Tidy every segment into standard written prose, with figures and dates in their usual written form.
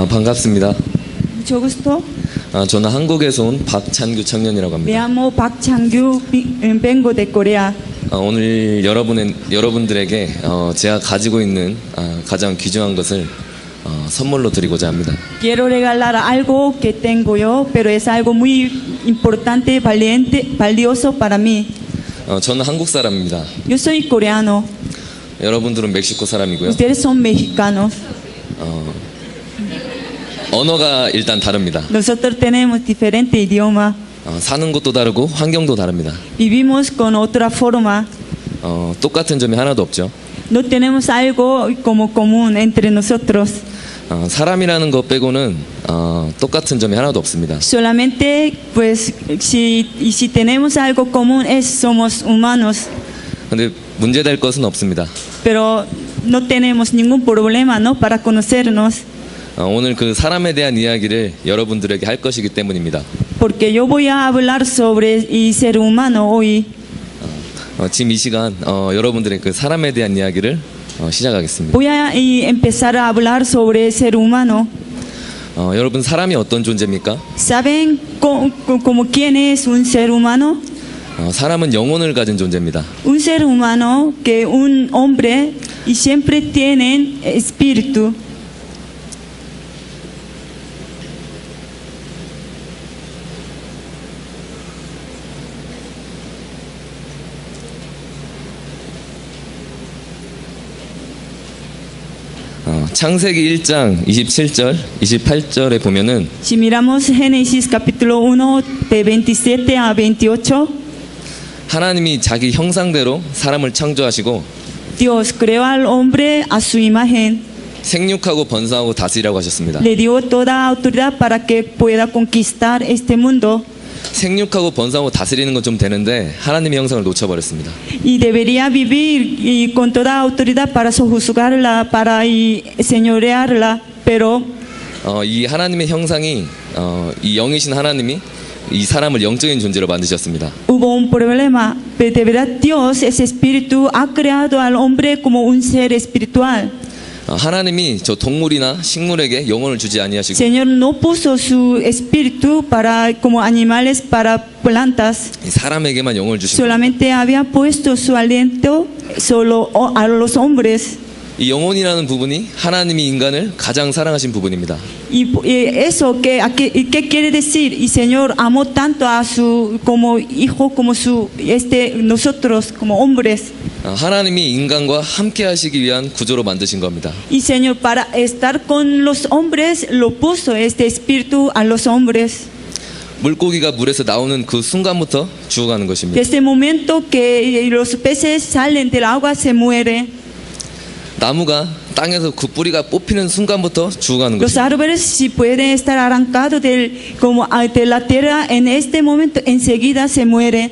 반갑습니다. Mucho gusto. 저는 한국에서 온 박찬규 청년이라고 Me 합니다. llamo Park Chang-gyu, vengo de Corea. 오늘 여러분들에게 제가 가지고 있는 가장 귀중한 것을 선물로 드리고자 합니다. Quiero regalar algo que tengo yo, pero es algo muy importante, valioso para mí. 저는 한국 사람입니다. Yo soy coreano, 여러분들은 멕시코 사람이고요. ustedes son mexicanos. 언어가 일단 다릅니다. Nosotros tenemos diferente idioma, 사는 곳도 다르고 환경도 다릅니다. vivimos con otra forma. 똑같은 점이 하나도 없죠. No tenemos algo como común entre nosotros. 사람이라는 것 빼고는 똑같은 점이 하나도 없습니다. Solamente, pues, si tenemos algo común es somos humanos, 근데 문제될 것은 없습니다. pero no tenemos ningún problema, ¿no? Para conocernos, 오늘 그 사람에 대한 이야기를 여러분들에게 할 것이기 때문입니다. porque yo voy a hablar sobre el ser humano hoy. 지금 이 시간 여러분들의 그 사람에 대한 이야기를 시작하겠습니다. Voy a empezar a hablar sobre el ser humano. 여러분 사람이 어떤 존재입니까? ¿Saben como quién es un ser humano? 사람은 영혼을 가진 존재입니다. Un ser humano que un hombre y siempre tienen espíritu. 창세기 1장 27절, 28절에 보면은 Si miramos Génesis capítulo 1 de 27 a 28, 하나님이 자기 형상대로 사람을 창조하시고 Dios creó al hombre a su imagen, 생육하고 번성하고 다스리라고 하셨습니다. le dio toda autoridad para que pueda conquistar este mundo. 생육하고 번성하고 다스리는 건 좀 되는데 하나님의 형상을 놓쳐버렸습니다. Y debería vivir y con toda autoridad para sojuzgarla, para señorearla, pero 이 하나님의 형상이 이 영이신 하나님이 이 사람을 영적인 존재로 만드셨습니다. hubo un problema. De verdad Dios, ese espíritu, ha creado al hombre como un ser espiritual. 하나님이 저 동물이나 식물에게 영혼을 주지 아니하시고 Señor no puso su espíritu para como animales para plantas. 이 사람에게만 영혼을 주신 겁니다. Solamente había puesto su aliento solo a los hombres. 이 영혼이라는 부분이 하나님이 인간을 가장 사랑하신 부분입니다. Y eso ¿qué quiere decir? Y Señor amó tanto a su como hijo como nosotros como hombres. 하나님이 인간과 함께 하시기 위한 구조로 만드신 겁니다. Y Señor para estar con los hombres lo puso este espíritu a los hombres. 물고기가 물에서 나오는 그 순간부터 죽어가는 것입니다. Desde el momento que los peces salen del agua se mueren. 나무가 땅에서 그 뿌리가 뽑히는 순간부터 죽어가는 Los 것입니다. árboles si pueden estar arrancados de la tierra en este momento enseguida se muere.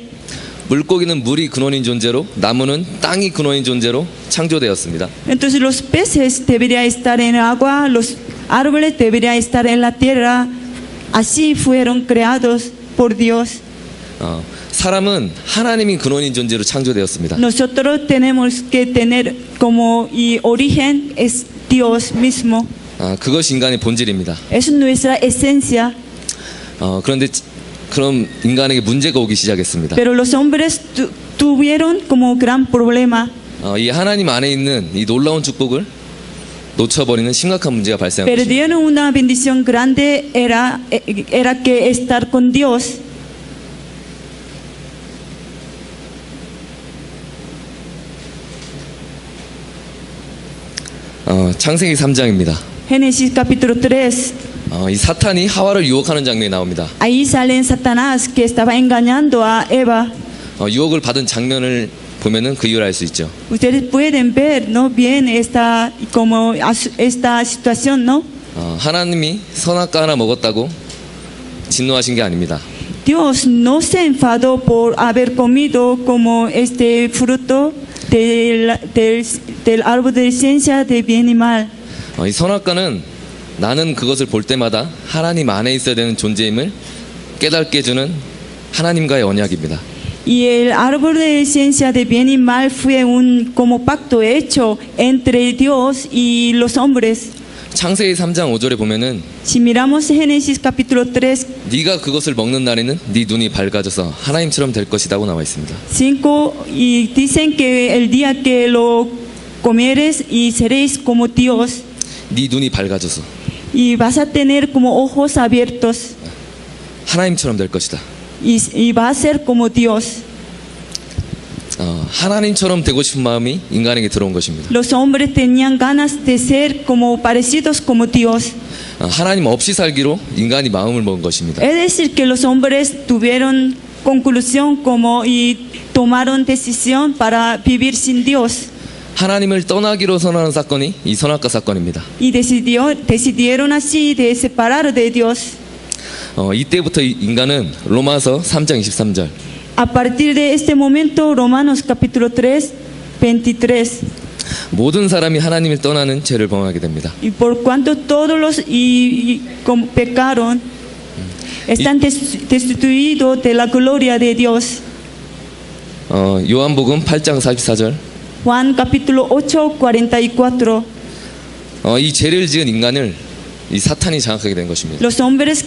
물고기는 물이 근원인 존재로 나무는 땅이 근원인 존재로 창조되었습니다. Entonces los peces deberían estar en el agua, los árboles deberían estar en la tierra. Así fueron creados por Dios. 사람은 하나님이 근원인 존재로 창조되었습니다. Nosotros tenemos que tener como origen es Dios mismo. 그것이 인간의 본질입니다. Es nuestra esencia. 그런데 그럼 인간에게 문제가 오기 시작했습니다. Pero los hombres tuvieron como gran problema. 이 하나님 안에 있는 이 놀라운 축복을 놓쳐버리는 심각한 문제가 발생한 것입니다. Perdieron una bendición grande era que estar con Dios. 창세기 3장입니다. Génesis capítulo 3. 이 사탄이 하와를 유혹하는 장면이 나옵니다. Ahí sale Satanás que estaba engañando a Eva. 유혹을 받은 장면을 보면은 그 이유를 알 수 있죠. Ustedes pueden ver, ¿no? Bien esta situación, ¿no? 하나님이 선악과 하나 먹었다고 진노하신 게 아닙니다. Dios no se enfadó por haber comido como este fruto del árbol de ciencia de bien y mal. 이 선악과는 나는 그것을 볼 때마다 하나님 안에 있어야 되는 존재임을 깨닫게 해주는 하나님과의 언약입니다. Y el árbol de ciencia de bien y mal fue como pacto hecho entre Dios y los hombres. 창세기 3장 5절에 보면은 Si miramos Génesis capítulo 3, 네가 그것을 먹는 날에는 네 눈이 밝아져서 하나님처럼 될 것이라고 나와 있습니다. 5, y dicen que el día que lo comieres y seréis como Dios, 네 눈이 밝아져서 y vas a tener como ojos abiertos, 하나님처럼 될 것이다. y vas a ser como Dios. 하나님처럼 되고 싶은 마음이 인간에게 들어온 것입니다. Los hombres tenían ganas de ser como parecidos como Dios. 하나님 없이 살기로 인간이 마음을 먹은 것입니다. Es decir, que los hombres tuvieron conclusión como y tomaron decisión para vivir sin Dios. 하나님을 떠나기로 선언한 사건이 이 선악과 사건입니다. Y decidieron así de separar de Dios. 이때부터 인간은 로마서 3장 23절 A partir de este momento, Romanos capítulo 3, 23. 모든 사람이 하나님을 떠나는 죄를 범하게 됩니다. Y por cuanto todos los como pecaron, están destituidos de la gloria de Dios. 요한복음 8장 44절 Juan capítulo 8, 44. 이 죄를 지은 인간을 이 사탄이 장악하게 된 것입니다. Los hombres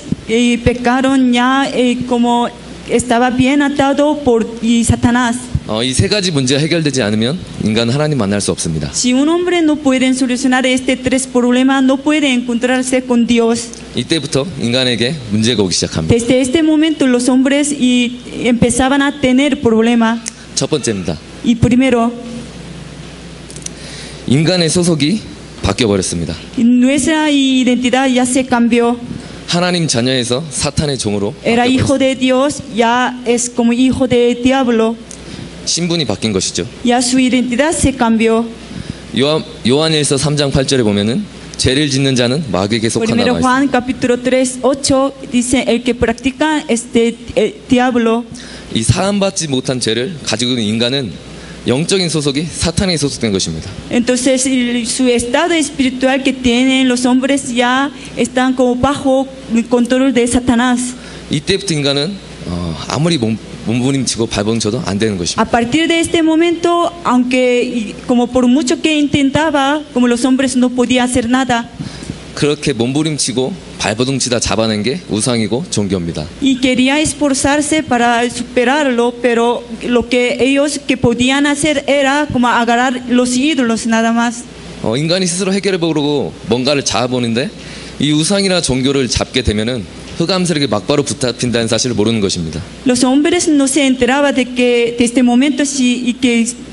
pecaron ya como estaba bien atado por Satanás. 이 세 가지 문제가 해결되지 않으면 인간은 하나님 만날 수 없습니다. Si un hombre no puede solucionar este tres problemas, no puede encontrarse con Dios. 이때부터 인간에게 문제가 오기 시작합니다. Desde este momento los hombres empezaban a tener problemas. 첫 번째입니다. Y primero, 인간의 소속이 바뀌어 버렸습니다. nuestra identidad ya se cambió. 하나님 자녀에서 사탄의 종으로 Era 바뀌어 hijo 버렸습니다. de Dios, ya es como hijo de diablo. 신분이 바뀐 것이죠. Ya su identidad se cambió. 요한일서 3장 8절에 보면은 죄를 짓는 자는 마귀에게 속한다 Primero 나와 있습니다. Juan capítulo 3, 8 dice, el que practica este diablo. 이 사함받지 못한 죄를 가지고 있는 인간은 영적인 소속이 사탄에 소속된 것입니다. Entonces su estado espiritual que tienen los hombres ya están como bajo el control de Satanás. 이때부터 인간은 아무리 몸부림치고 발버둥쳐도 안 되는 것입니다. A partir de este momento, aunque como por mucho que intentaba, como los hombres no podía hacer nada. 그렇게 몸부림치고 발버둥치다 잡아낸 게 우상이고 종교입니다. Y quería esforzarse para superarlo, pero lo que ellos que podían hacer era como agarrar los ídolos nada más. 인간이 스스로 해결해 보려고 뭔가를 잡아보는데 이 우상이나 종교를 잡게 되면은 흑암스럽게 막바로 붙잡힌다는 사실을 모르는 것입니다. Los hombres no se enteraban de que desde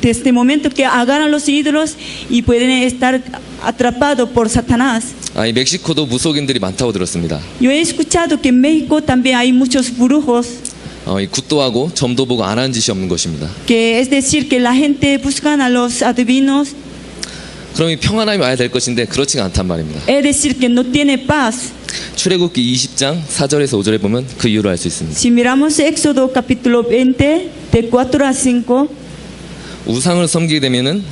este momento que agarran los ídolos y pueden estar atrapados por Satanás. 이 멕시코도 무속인들이 많다고 들었습니다. Yo he escuchado que en México también hay muchos brujos. 이 굿도 하고 점도 보고 안 하는 짓이 없는 것입니다. Que es decir que la gente buscan a los adivinos. 그럼 이 평안함이 와야 될 것인데 그렇지가 않단 말입니다. Es decir que no tiene paz. 출애굽기 20장 4절에서 5절에 보면 그 이유를 알 수 있습니다. Si miramos Éxodo capítulo 20 de 4 a 5. 우상을 섬기게 되면은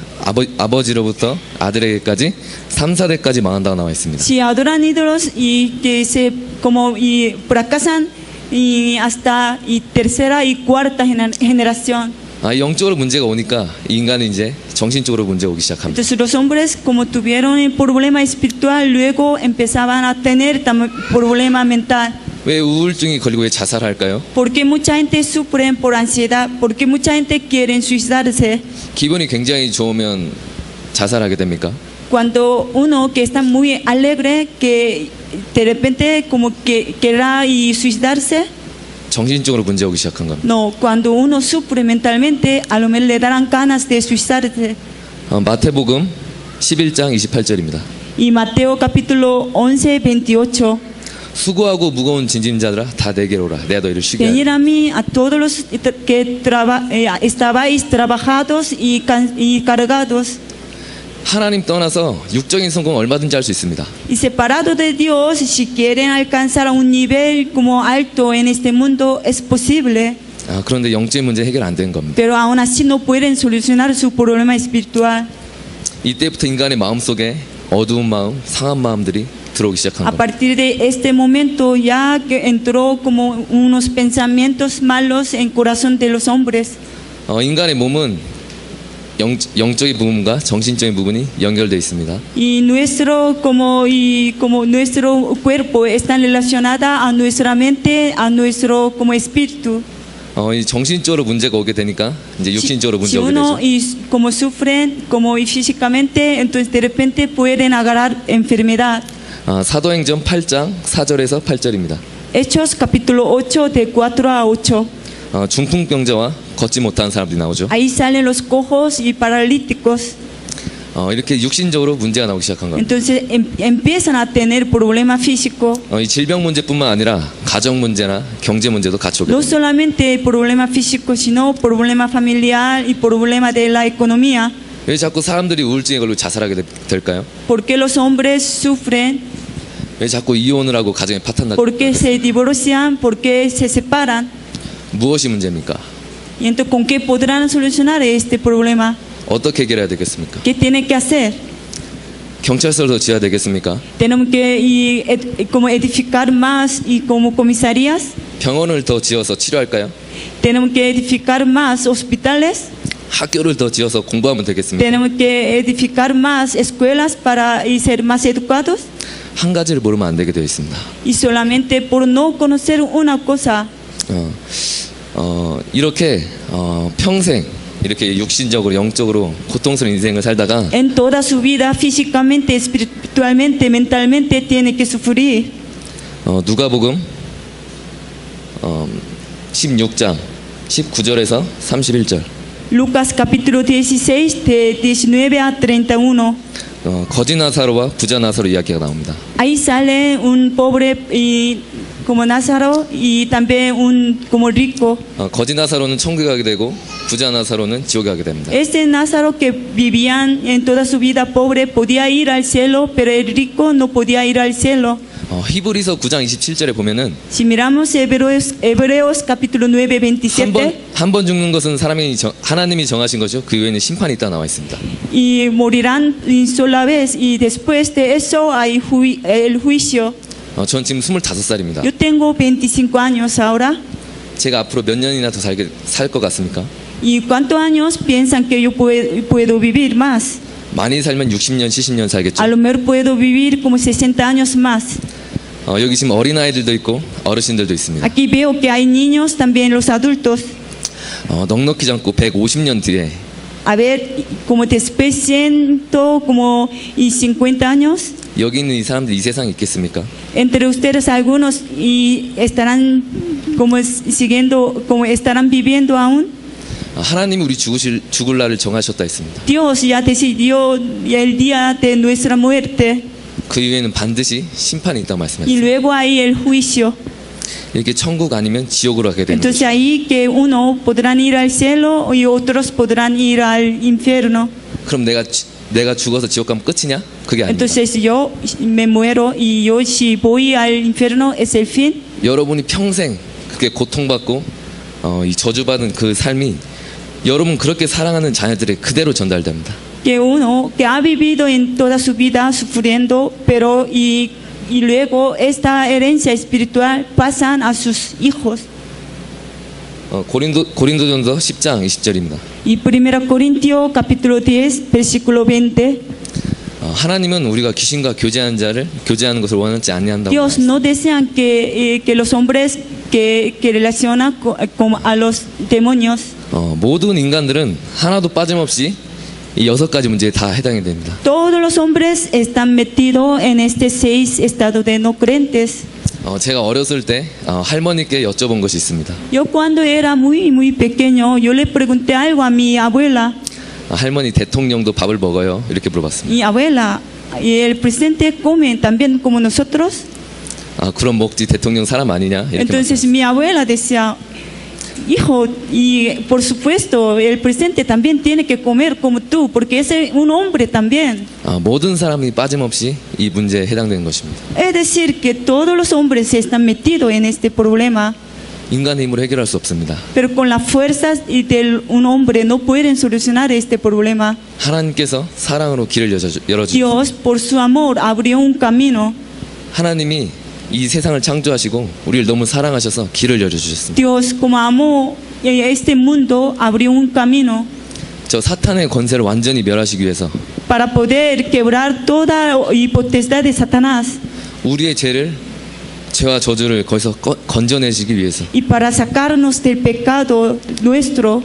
아버지로부터 아들에게까지 3, 4대까지 망한다고 나와 있습니다. Si adoran ídolos y que se como y fracasan y hasta y tercera y cuarta generación. 영적으로 문제가 오니까 이 인간은 이제 정신적으로 문제가 오기 시작합니다. Entonces los hombres como tuvieron el problema espiritual luego empezaban a tener también problema mental. 왜 우울증이 걸리고 왜 자살할까요? Porque mucha gente sufre por ansiedad, porque mucha gente quiere suicidarse. 기분이 굉장히 좋으면 자살하게 됩니까? Cuando uno que está muy alegre que de repente como que querrá y suicidarse. 정신적으로 문제 오기 시작한 겁니다. No, cuando uno sufre mentalmente, a lo mejor le darán ganas de suicidarse. 마태복음 11장 28절입니다. Y Mateo capítulo 11, 28. 수고하고 무거운 짐진자들아 다 내게로 오라 내가 너희를 쉬게 Venid 하리라. a mí a todos los que estabais trabajados y cargados. 하나님 떠나서 육적인 성공 얼마든지 할 수 있습니다. Y separado de Dios, si quieren alcanzar un nivel como alto en este mundo, es posible. 그런데 영적인 문제 해결 안 된 겁니다. Pero aún así no pueden solucionar su problema espiritual. 이때부터 인간의 마음속에 어두운 마음, 상한 마음들이 들어오기 시작한 A 겁니다. partir de este momento ya que entró como unos pensamientos malos en el corazón de los hombres. 인간의 몸은 영적인 부분과 정신적인 부분이 연결되어 있습니다. Y como nuestro cuerpo está relacionada a nuestra mente, a nuestro como espíritu. 이 정신적으로 문제가 오게 되니까 이제 육신적으로 Si 문제가 오게 uno 되죠. y como sufren como y físicamente, entonces de repente pueden agarrar enfermedad. 사도행전 8장 4절에서 8절입니다. Hechos capítulo 8 de 4 a 8. 중풍병자와 걷지 못하는 사람들이 나오죠. Ahí salen los cojos y paralíticos. 이렇게 육신적으로 문제가 나오기 시작한 겁니다. Entonces empiezan a tener problemas físicos. 이 질병 문제뿐만 아니라 가정 문제나 경제 문제도 같이 오게 No 됩니다. solamente problemas físicos, sino problemas familiar y problemas de la economía. 왜 자꾸 사람들이 우울증에 걸리고 자살하게 될까요? ¿Por qué los hombres sufren? 왜 자꾸 이혼을 하고 가정에 파탄나게 ¿Por qué se divorcian? ¿Por qué se separan? 무엇이 문제입니까? Y entonces, ¿con qué podrán solucionar este problema? 어떻게 해결해야 되겠습니까? ¿Qué tienen que hacer? 경찰서를 더 지어야 되겠습니까? Tenemos que como edificar más y como comisarías. 병원을 더 지어서 치료할까요? Tenemos que edificar más hospitales. 학교를 더 지어서 공부하면 되겠습니까? Tenemos que edificar más escuelas para ser más educados. 한 가지를 모르면 안 되게 되어 있습니다. Y solamente por no conocer una cosa. 이렇게 평생 이렇게 육신적으로 영적으로 고통스러운 인생을 살다가 En toda su vida, físicamente, espiritualmente, mentalmente, tiene que sufrir. 누가복음 16장 19절에서 31절. Lucas capítulo 16, de 19 a 31. 거지 나사로와 부자 나사로 이야기가 나옵니다. Ahí sale un pobre y como Lázaro y también un como rico. 거지 나사로는 천국에 가게 되고 부자 나사로는 지옥에 가게 됩니다. Este Lázaro que vivían en toda su vida pobre podía ir al cielo, pero el rico no podía ir al cielo. 히브리서 9장 27절에 보면은 Si miramos Hebreos capítulo 9, 27. 한 번 죽는 것은 하나님이 정하신 것이요 그 이후에는 심판이 있다 나와 있습니다. Y morirán sola vez y después de eso hay el juicio. 전 지금 25살입니다. Yo tengo 25 años ahora. 제가 앞으로 몇 년이나 더 살 것 같습니까? ¿Y cuántos años piensan que yo puedo vivir más? 많이 살면 60년, 70년 살겠죠. A lo mejor puedo vivir como 60 años más. 여기 지금 어린아이들도 있고 어르신들도 있습니다. Aquí veo que hay niños, también los adultos. 넉넉히 잡고 150년 뒤에 A ver, como después 150 años, 여기 있는 이 사람들이 이 세상에 있겠습니까? entre ustedes algunos y estarán como siguiendo, como estarán viviendo aún. 하나님이 우리 죽을 날을 정하셨다 했습니다. Dios ya decidió el día de nuestra muerte 그 이후에는 반드시 심판이 있다고 y 말씀하셨습니다. luego hay el juicio. 이렇게 천국 아니면 지옥으로 가게 되는 Entonces 거죠. ahí que uno podrán ir al cielo y otros podrán ir al infierno. 그럼 내가 죽어서 지옥 가면 끝이냐? 그게 아닙니다. Entonces yo me muero y yo si voy al infierno es el fin. 여러분이 평생 그렇게 고통받고 이 저주받은 그 삶이 여러분 그렇게 사랑하는 자녀들에 그대로 전달됩니다. Que uno que ha vivido en toda su vida sufriendo, pero y luego esta herencia espiritual pasan a sus hijos. 고린도전서 10장 20절입니다. Y 1 Corintios capítulo 10 versículo 20. 하나님은 우리가 귀신과 교제하는 것을 원하지 아니한다고. Dios no desean que los hombres que relacionan a los demonios. 모든 인간들은 하나도 빠짐없이 이 6가지 문제에 다 해당이 됩니다. Todos los hombres están metidos en este 6 estados de no creyentes. 제가 어렸을 때 할머니께 여쭤본 것이 있습니다. Yo cuando era muy pequeño, yo le pregunté algo a mi abuela. 할머니 대통령도 밥을 먹어요? 이렇게 물어봤습니다. Y abuela, ¿y el presidente come también como nosotros? 그럼 먹지 대통령 사람 아니냐? 이렇게 Entonces mi abuela decía, hijo, y por supuesto el presidente también tiene que comer como tú, porque es un hombre también. 모든 사람이 빠짐없이 이 문제에 해당되는 것입니다. Es decir, que todos los hombres están metidos en este problema. 인간의 힘으로 해결할 수 없습니다. Pero con las fuerzas de un hombre no pueden solucionar este problema. 하나님께서 사랑으로 길을 열어주셨습니다. Dios, por su amor, abrió un camino. 하나님이 이 세상을 창조하시고 우리를 너무 사랑하셔서 길을 열어주셨습니다. Dios, como amó este mundo, abrió un camino. 저 사탄의 권세를 완전히 멸하시기 위해서 para poder quebrar toda y potestad de Satanás 우리의 죄와 저주를 거기서 건져내시기 위해서 y para sacarnos del pecado nuestro,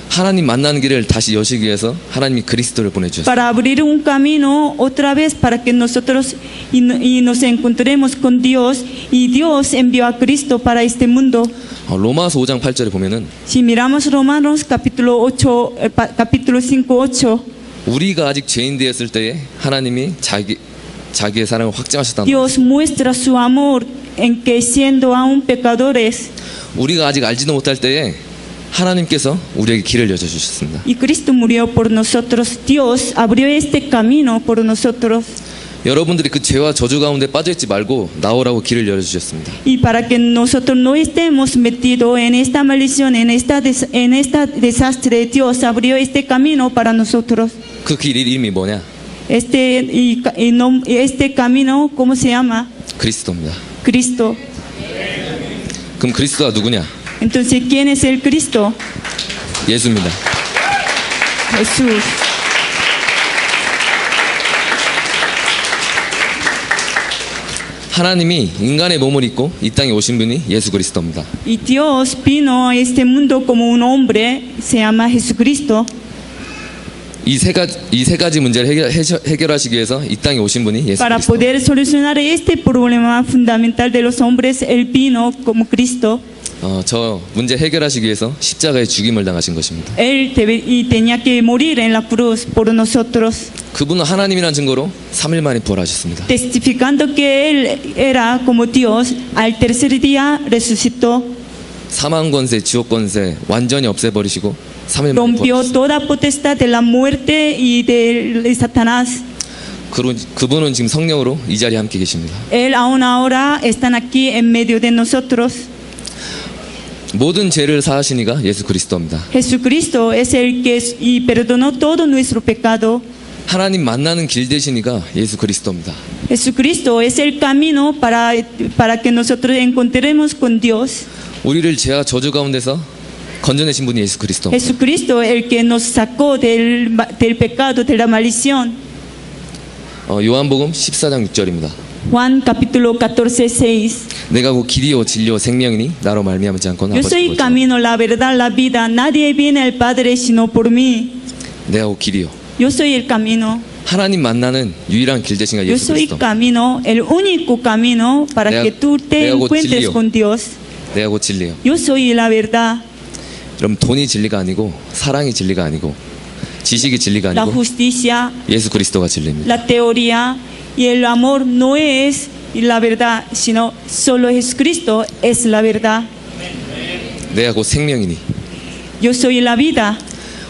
하나님 만나는 길을 다시 여시기 위해서 하나님이 그리스도를 보내주셨어요. para abrir un camino otra vez para que nosotros y nos encontremos con Dios, y Dios envió a Cristo para este mundo. 로마서 5장 8절에 보면은 Si miramos Romanos capítulo 5:8, 우리가 아직 죄인 되었을 때에 하나님이 자기의 사랑을 확증하셨다는 거예요. Dios muestra su amor en que siendo aún pecadores, 우리가 아직 알지도 못할 때에 하나님께서 우리에게 길을 여셔주셨습니다. y Cristo murió por nosotros. Dios abrió este camino por nosotros. 여러분들이 그 죄와 저주 가운데 빠져있지 말고 나오라고 길을 열어주셨습니다. Y para que nosotros no estemos metidos en esta maldición, en esta desastre, Dios abrió este camino para nosotros. 그 길 이름이 뭐냐? Este camino, ¿cómo se llama? 그리스도입니다. Cristo. 그럼 그리스도가 누구냐? Entonces, ¿quién es el Cristo? 예수입니다. Jesús. 하나님이 인간의 몸을 입고 이 땅에 오신 분이 예수 그리스도입니다. Y Dios vino a este mundo como un hombre, se llama Jesucristo. 이 세 가지 문제를 해결하시기 위해서 이 땅에 오신 분이 예수 Para 그리스도. poder solucionar este problema fundamental de los hombres, Él vino como Cristo. 저 문제 해결하시기 위해서 십자가에 죽임을 당하신 것입니다. Él tenía que morir en la cruz por nosotros, 그분은 하나님이라는 증거로 3일 만에 부활하셨습니다. testificando que Él era como Dios. Al tercer día resucitó, 사망 권세, 지옥 권세 완전히 없애버리시고 3일 만에 rompió 부활하셨습니다. toda potestad de la muerte y de Satanás. 그분은 지금 성령으로 이 자리에 함께 계십니다. Él aún ahora están aquí en medio de nosotros. 모든 죄를 사하시니가 예수 그리스도입니다. Jesucristo es el que y perdonó todo nuestro pecado. 하나님 만나는 길 되시니가 예수 그리스도입니다. Jesucristo es el camino para que nosotros encontremos con Dios. 우리를 죄와 저주 가운데서 건져내신 분이 예수 그리스도. Jesucristo el que nos sacó del pecado, de la maldición. 요한복음 14장 6절입니다. Juan capítulo 14:6. 내가 곧 길이요 진리요 생명이니 나로 말미암지 않고는 Yo soy el camino, la verdad, la vida. Nadie viene al Padre sino por mí. 내가 곧 길이요. Yo soy el camino. 하나님 만나는 유일한 길 되신가 Yo 예수 soy el 그리스도. camino, el único camino para 내가- que tú te 내가 곧 encuentres 진리요. con Dios. 내가 곧 진리요. Yo soy la verdad. 여러분 돈이 진리가 아니고 사랑이 진리가 아니고 지식이 진리가 La 아니고 justicia, 예수 그리스도가 진리입니다. la teoría y el amor no es la verdad, sino solo Jesucristo es la verdad. 내가 곧 생명이니 Yo soy la vida.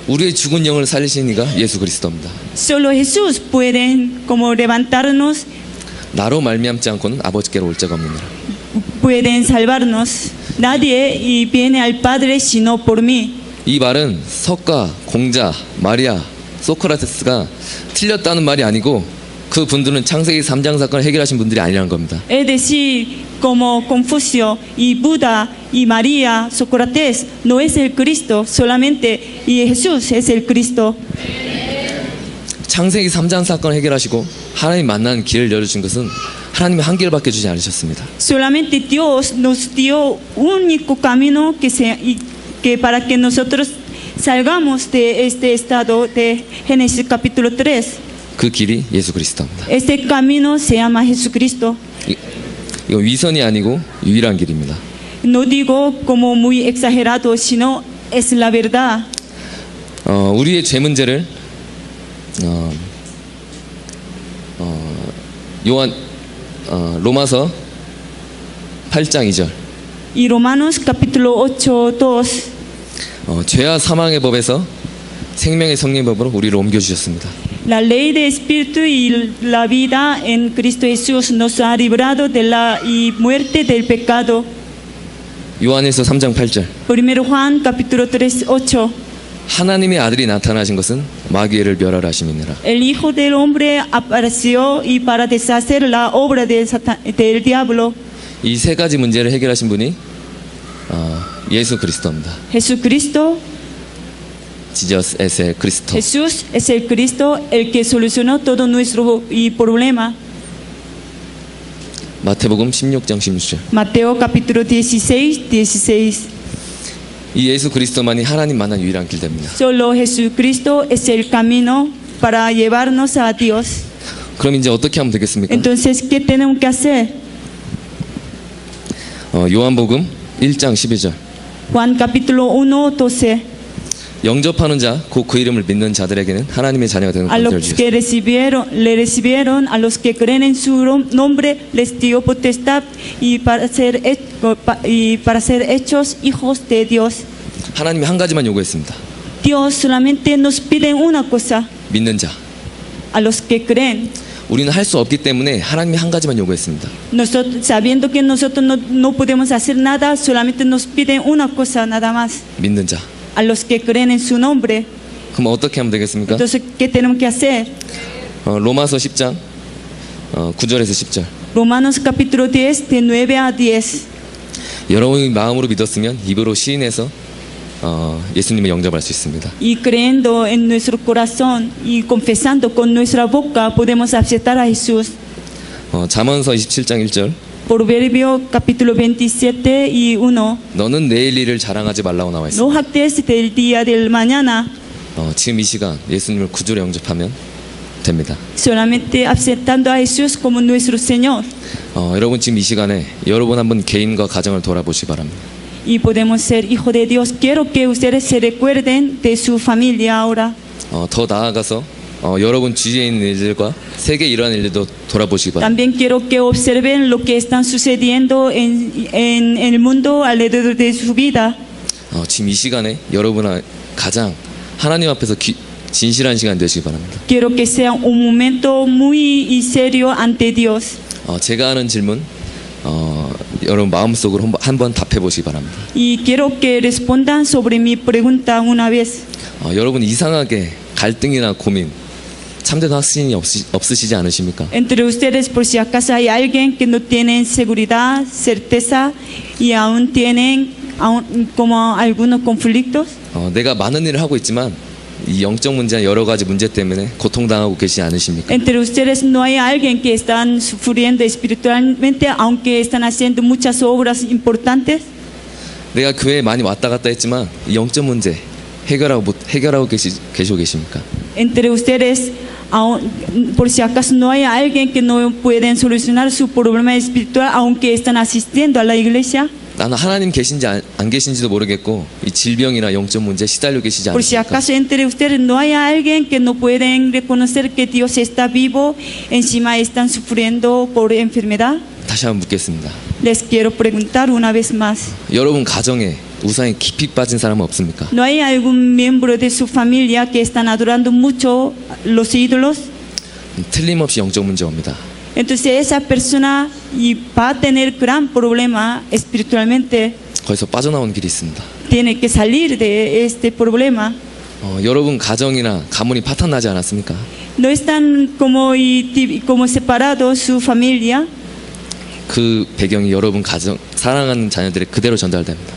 우리의 죽은 영을 살리시니가 예수 그리스도입니다. Solo Jesús puede como levantarnos, 나로 말미암지 않고는 아버지께로 올 자가 없느니라. pueden salvarnos. Nadie y viene al Padre sino por mí. 이 말은 석가, 공자, 마리아, 소크라테스가 틀렸다는 말이 아니고 그 분들은 창세기 3장 사건을 해결하신 분들이 아니라는 겁니다. Es decir, como Confucio y Buda y María, Sócrates, no es el Cristo solamente, y Jesús es el Cristo. 창세기 3장 사건을 해결하시고 하나님 만나는 길을 열어주신 것은 하나님이 한 길밖에 주지 않으셨습니다. Solamente Dios nos dio un único camino que para que nosotros salgamos de este estado de Génesis capítulo 3. 그 길이 예수 그리스도입니다. Este camino se llama Jesucristo. 이거 위선이 아니고 유일한 길입니다. No digo como muy exagerado, sino es la verdad. 우리의 죄 문제를 로마서 8장 2절 Y Romanos capítulo 8:2. 죄와 사망의 법에서 생명의 성령의 법으로 우리를 옮겨주셨습니다. La ley de espíritu y la vida en Cristo Jesús nos ha librado de la muerte del pecado. 요한일서 3장 8절 Primero Juan capítulo 3:8. 하나님의 아들이 나타나신 것은 마귀를 멸하라 하심이니라. El Hijo del Hombre apareció y para deshacer la obra del diablo. 이 세 가지 문제를 해결하신 분이 예수 그리스도입니다. Jesucristo Jesus es el Cristo. Jesús es el Cristo, el que solucionó todo nuestro problema. 마태복음 16장 16절. Mateo capítulo 16, 16. 이 예수 그리스도만이 하나님 만난 유일한 길입니다. Solo Jesucristo es el camino para llevarnos a Dios. 그럼 이제 어떻게 하면 되겠습니까? Entonces, ¿qué tenemos que hacer? 요한복음 1장 12절. Juan capítulo 1, 12. 영접하는 자, 곧 그 이름을 믿는 자들에게는 하나님의 자녀가 되는 A 권세를 los 주셨습니다. que le recibieron, a los que creen en su nombre, les dio potestad y para ser hechos hijos de Dios. 하나님이 한 가지만 요구했습니다. Dios solamente nos pide una cosa, 믿는 자. a los que creen. 우리는 할 수 없기 때문에 하나님이 한 가지만 요구했습니다. Nosotros, sabiendo que nosotros no podemos hacer nada, solamente nos piden una cosa nada más, 믿는 자. a los que creen en su nombre. 그럼 어떻게 하면 되겠습니까? Entonces, ¿qué tenemos que hacer? 로마서 10장 9절에서 10절. Romanos capítulo 10, de 9 a 10. 여러분이 마음으로 믿었으면 입으로 시인해서 예수님을 영접할 수 있습니다. Y creyendo en nuestro corazón y confesando con nuestra boca podemos aceptar a Jesús. 잠언서 27장 1절. Proverbio capítulo 27 y 1. 너는 내일 일을 자랑하지 말라고 나와 있습니다. No jactes del día del mañana, 지금 이 시간 예수님을 구주로 영접하면 됩니다. solamente aceptando a Jesús como nuestro Señor. 여러분 지금 이 시간에 여러분 한번 개인과 가정을 돌아보시기 바랍니다. Y podemos ser hijos de Dios. Quiero que ustedes se recuerden de su familia ahora. 더 나아가서 여러분 주위에 있는 일들과 세계에 일어나는 일들도 돌아보시기 바랍니다. También quiero que observen lo que está sucediendo en el mundo alrededor de su vida. 지금 이 시간에 여러분의 가장 하나님 앞에서 진실한 시간 되시기 바랍니다. Quiero que sea un momento muy serio ante Dios. 제가 하는 질문 여러분 마음속으로 한번 답해 보시기 바랍니다. Y quiero que respondan sobre mi pregunta una vez. 여러분 이상하게 갈등이나 고민 참된 확신이 없으시지 않으십니까? Entre ustedes, por si acaso hay alguien que no tiene seguridad, certeza y aún tienen como algunos conflictos. 내가 많은 일을 하고 있지만 이 영적 문제나 여러 가지 문제 때문에 고통당하고 계시지 않으십니까? Entre ustedes no hay alguien que están sufriendo espiritualmente, aunque están haciendo muchas obras importantes. 내가 교회에 많이 왔다 갔다 했지만 이 영적 문제 해결하고 계시고 계십니까? Entre ustedes, por si acaso no hay alguien que no pueden solucionar su problema espiritual, aunque están asistiendo a la iglesia. 나는 하나님 계신지 안 계신지도 모르겠고 이 질병이나 영적 문제 시달려 계시지 Por si 않으십니까? acaso entre ustedes no hay alguien que no pueden reconocer que Dios está vivo, encima están sufriendo por enfermedad. 다시 한번 묻겠습니다. Les quiero preguntar una vez más. 여러분 가정에 우상에 깊이 빠진 사람은 없습니까? ¿No hay algún miembro de su familia que están adorando mucho los ídolos? 틀림없이 영적 문제 옵니다. Entonces esa persona va a tener gran problema espiritualmente. 거기서 빠져나오는 길이 있습니다. Tiene que salir de este problema. 여러분 가정이나 가문이 파탄나지 않았습니까? No están como separados su familia. 그 배경이 여러분 가정 사랑하는 자녀들에 그대로 전달됩니다.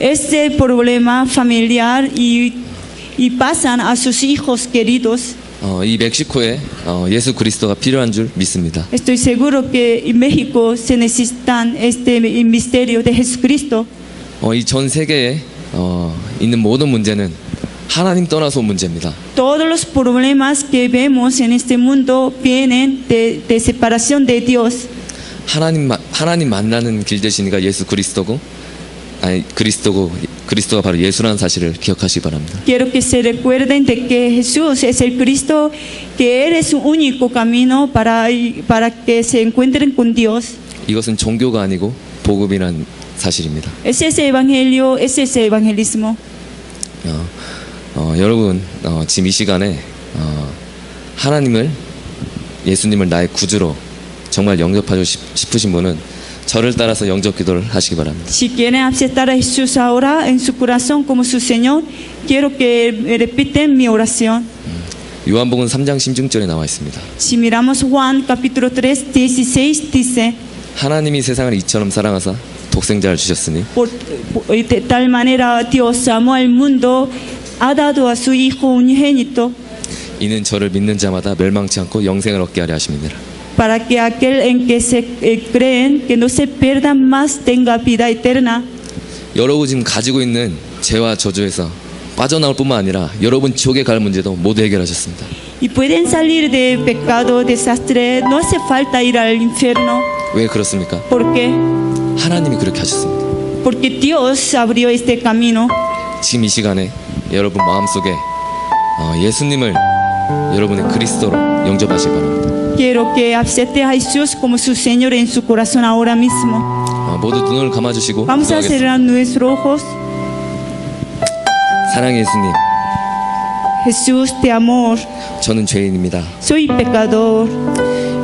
Ese problema familiar y pasan a sus hijos queridos. 이 멕시코에 예수 그리스도가 필요한 줄 믿습니다. Estoy seguro que en México se necesitan este misterio de Jesucristo. 이 전 세계에 있는 모든 문제는 하나님 떠나서 온 문제입니다. Todos los problemas que vemos en este mundo vienen de separación de Dios. 하나님 만나는 길 되시니까 예수 그리스도고 그리스도가 바로 예수라는 사실을 기억하시기 바랍니다. Quiero que se recuerden de que Jesús es el Cristo, que Él es su único camino para que se encuentren con Dios. 이것은 종교가 아니고 복음이라는 사실입니다. Es ese evangelio, es ese evangelismo. 여러분 지금 이 시간에 예수님을 나의 구주로 정말 영접하고 싶으신 분은 저를 따라서 영접 기도를 하시기 바랍니다. Si quieren aceptar a Jesús ahora en su corazón como su Señor, quiero que repiten mi oración. 요한복음 3장 16절에 나와 있습니다. Si miramos Juan capítulo 3, 16 dice, 하나님이 세상을 이처럼 사랑하사 독생자를 주셨으니 de tal manera Dios amó al mundo ha dado a su Hijo unigénito 이는 저를 믿는 자마다 멸망치 않고 영생을 얻게 하려 하심이니라. para que aquel en que se creen que no se pierdan más tenga vida eterna. 여러분 지금 가지고 있는 죄와 저주에서 빠져나올 뿐만 아니라 여러분 지옥에 갈 문제도 모두 해결하셨습니다. Y pueden salir de pecado, desastre, no hace falta ir al infierno. 왜 그렇습니까? ¿Por qué? 하나님이 그렇게 하셨습니다. Porque Dios abrió este camino. 지금 이 시간에 여러분 마음속에 예수님을 여러분의 그리스도로 영접하시기 바랍니다. Quiero que acepte a Jesús como su Señor en su corazón ahora mismo. 모두 눈을 감아주시고 Vamos a 기도하겠습니다. cerrar nuestros ojos. 사랑의 예수님, Jesús de amor, 저는 죄인입니다. soy pecador.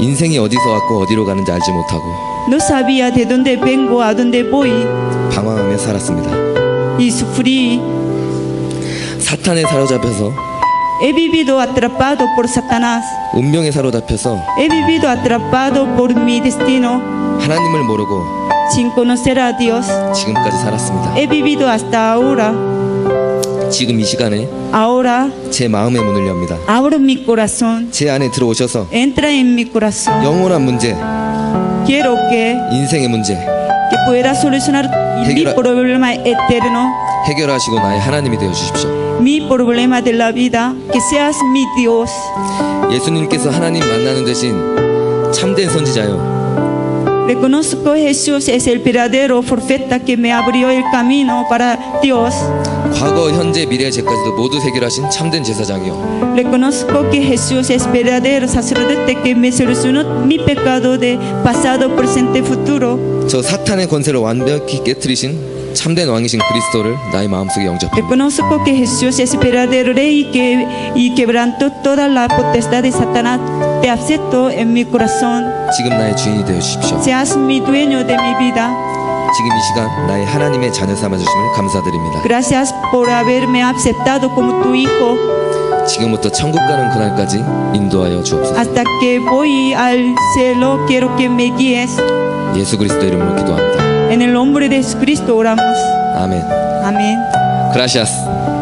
인생이 어디서 왔고 어디로 가는지 알지 못하고 No sabía de dónde vengo, a dónde voy. 방황하며 살았습니다. Y sufrí. 사탄에 사로잡혀서 He vivido atrapado por Satanás. 운명에 사로잡혀서 He vivido atrapado por mi destino 하나님을 모르고 sin conocer a Dios. 지금까지 살았습니다. He vivido hasta ahora. 지금 이 시간에 Ahora 제 마음의 문을 엽니다. abro mi corazón. 제 안에 들어오셔서 Entra en mi corazón. 영원한 문제, Quiero que 인생의 문제 pueda solucionar mi Heguera- problema eterno, 해결하시고 나의 하나님이 되어 주십시오. mi problema de la vida. Que seas mi Dios. 예수님께서 하나님 만나는 대신 참된 선지자요. Reconozco que Jesús es el verdadero profeta que me abrió el camino para Dios. 과거, 현재, 미래, 죄까지도 모두 해결하신 참된 제사장이요. Reconozco que Jesús es verdadero sacerdote que me solucionó mi pecado de pasado, presente, futuro. 저 사탄의 권세를 완벽히 깨뜨리신 참된 왕이신 그리스도를 나의 마음속에 영접합니다. Reconozco que Jesús es verdadero rey y quebrantó toda la potestad de Satanás. Te acepto en mi corazón. 지금 나의 주인이 되어 주십시오. Seas mi dueño de mi vida. 지금 이 시간 나의 하나님의 자녀 삼아 주심을 감사드립니다. Gracias por haberme aceptado como tu hijo. 지금부터 천국 가는 그날까지 인도하여 주옵소서. Hasta que voy al cielo, quiero que me guíes. 예수 그리스도 이름으로 기도합니다. En el nombre de Jesucristo oramos. 아멘. Amén. 그라시아스.